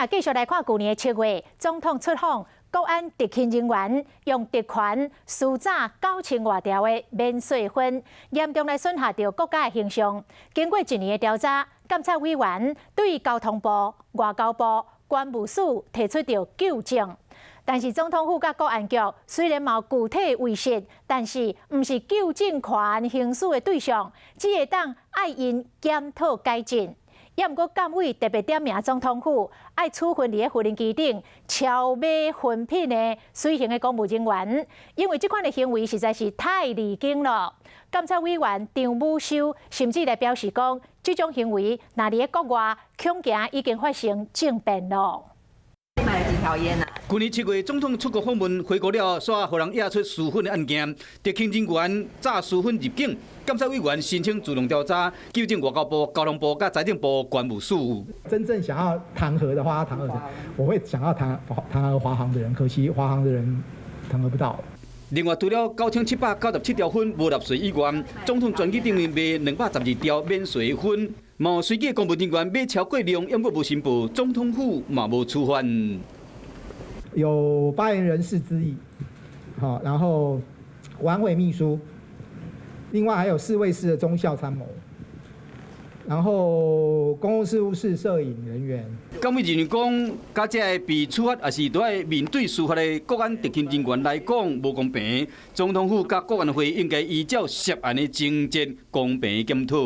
也继续来看去年7月，总统出访，国安特勤人员用特权私炸9000外条的免税分，严重来损害到国家的形象。经过1年的调查，监察委员对交通部、外交部、关务署提出着纠正。但是总统府甲国安局虽然冇具体威胁，但是唔是纠正权行使的对象，只会当爱因检讨改进。也毋过，监委特别点名总统府，爱处分伫个无人机顶超买分品的随行的公务人员，因为这款的行为实在是太离经了。监察委员张武修甚至来表示讲，这种行为若伫个国外，恐惊已经发生政变了。买了几条烟啊？去年7月，总统出国访问，回国了，煞互人压出私分的案件，特勤人员诈私分入境，监察委员申请自动调查，纠正外交部、交通部甲财政部、关务署。真正想要弹劾的话，弹劾谁？我会想要弹劾华航的人，可惜华航的人弹劾不到。另外，除了9797条分无纳税以外，总统专机顶面卖212条免税分，某随机公务人员买超过量，因果无申报，总统府嘛无处分。有发言人士之意，好，然后晚委秘书，另外还有4位室的中校参谋，然后公共事务室摄影人员。监委人员讲，假这被处罚，也是对面对司法的国安特勤人员来讲无公平。总统府甲国安会应该依照涉案的情节公平检讨。